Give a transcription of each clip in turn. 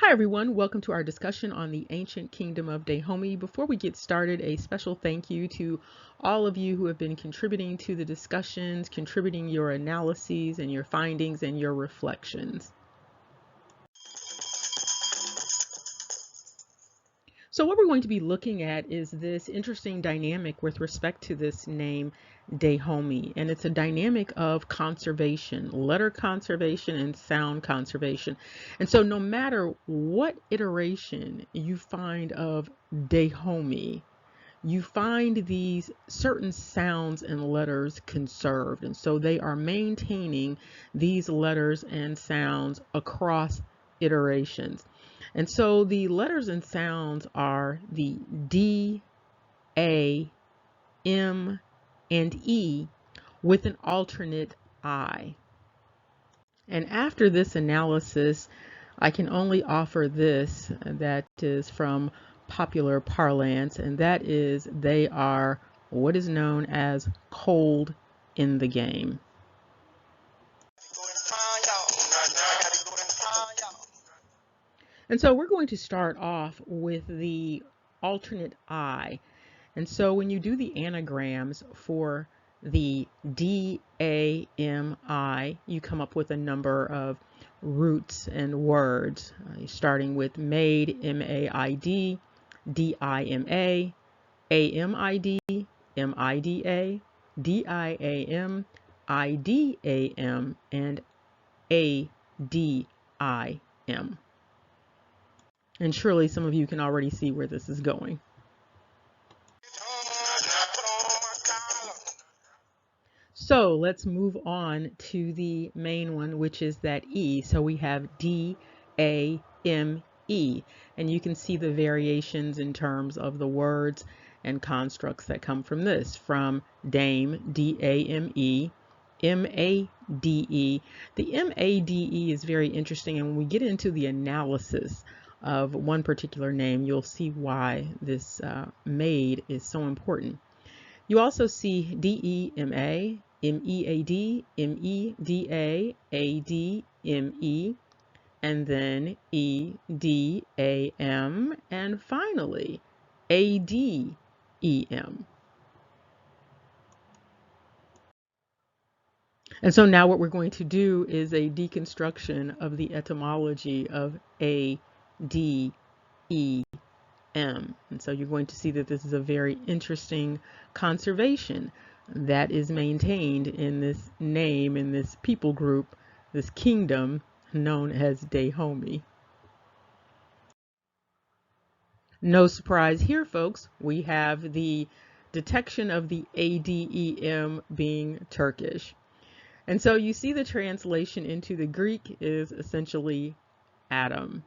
Hi everyone, welcome to our discussion on the ancient kingdom of Dahomey. Before we get started, a special thank you to all of you who have been contributing to the discussions, contributing your analyses and your findings and your reflections. So what we're going to be looking at is this interesting dynamic with respect to this name Dahomey, and it's a dynamic of conservation, letter conservation and sound conservation. And so no matter what iteration you find of Dahomey, you find these certain sounds and letters conserved, and so they are maintaining these letters and sounds across iterations. And so the letters and sounds are the D, A, M, and E with an alternate I. And after this analysis, I can only offer this that is from popular parlance, and that is they are what is known as cold in the game. And so we're going to start off with the alternate I. And so when you do the anagrams for the D-A-M-I, you come up with a number of roots and words, starting with maid, M-A-I-D, D-I-M-A, A-M-I-D, M-I-D-A, D-I-A-M, I-D-A-M, and A-D-I-M. And surely some of you can already see where this is going. So let's move on to the main one, which is that E. So we have D-A-M-E, and you can see the variations in terms of the words and constructs that come from this, from dame, D-A-M-E, M-A-D-E. The M-A-D-E is very interesting, and when we get into the analysis of one particular name, you'll see why this maid is so important. You also see D-E-M-A, M-E-A-D, M-E-D-A, A-D-M-E, and then E-D-A-M, and finally A-D-E-M. And so now what we're going to do is a deconstruction of the etymology of A-D-E-M. And so you're going to see that this is a very interesting conservation that is maintained in this name, in this people group, this kingdom known as Dahomey. No surprise here, folks. We have the detection of the ADEM being Turkish. And so you see the translation into the Greek is essentially Adam.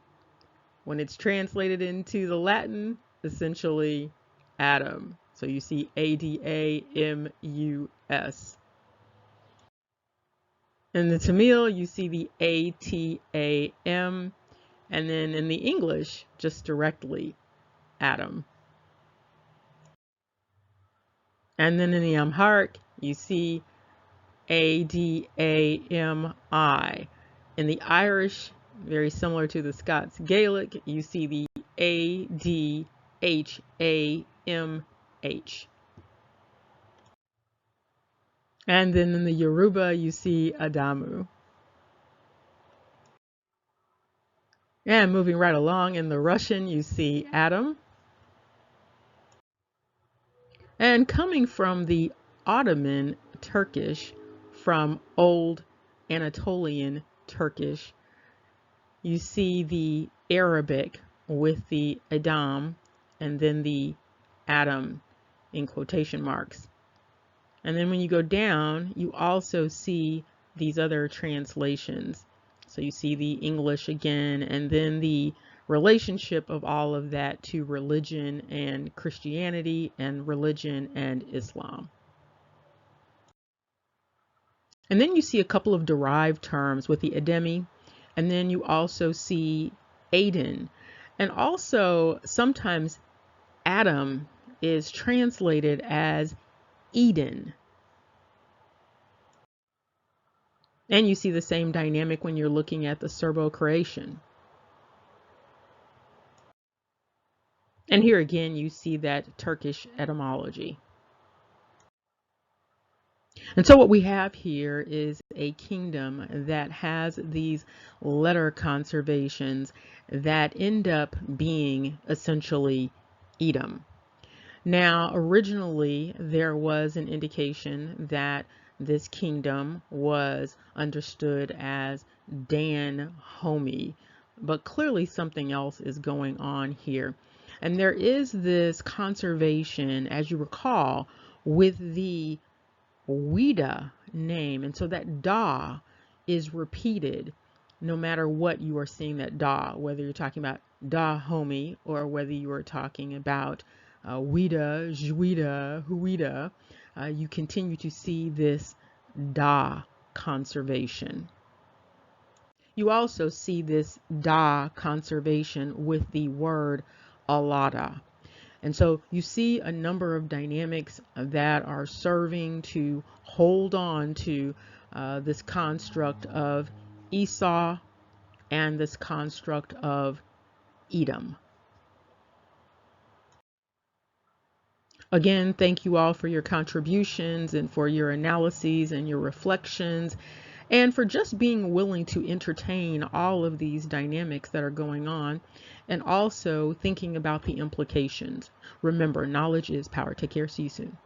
When it's translated into the Latin, essentially Adam. So you see A-D-A-M-U-S. In the Tamil, you see the A-T-A-M, and then in the English, just directly Adam. And then in the Amharic, you see A-D-A-M-I. In the Irish, very similar to the Scots Gaelic, you see the A-D-H-A-M-H. And then in the Yoruba, you see Adamu. And moving right along, in the Russian, you see Adam. And coming from the Ottoman Turkish, from Old Anatolian Turkish, you see the Arabic with the Adam and then the Adam in quotation marks. And then when you go down, you also see these other translations. So you see the English again, and then the relationship of all of that to religion and Christianity and religion and Islam. And then you see a couple of derived terms with the Edemi, and then you also see Aden. And also sometimes Adam is translated as Eden. And you see the same dynamic when you're looking at the Serbo-Croatian. And here again, you see that Turkish etymology. And so what we have here is a kingdom that has these letter conservations that end up being essentially Edom. Now, originally, there was an indication that this kingdom was understood as Dan-HOMEY, but clearly something else is going on here. And there is this conservation, as you recall, with the Wida name. And so that da is repeated no matter what you are seeing that da, whether you're talking about da homie or whether you are talking about Wida, Juida, Huida, you continue to see this da conservation. You also see this da conservation with the word alada. And so you see a number of dynamics that are serving to hold on to this construct of Esau and this construct of Edom. Again, thank you all for your contributions and for your analyses and your reflections, and for just being willing to entertain all of these dynamics that are going on, and also thinking about the implications. Remember, knowledge is power. Take care. See you soon.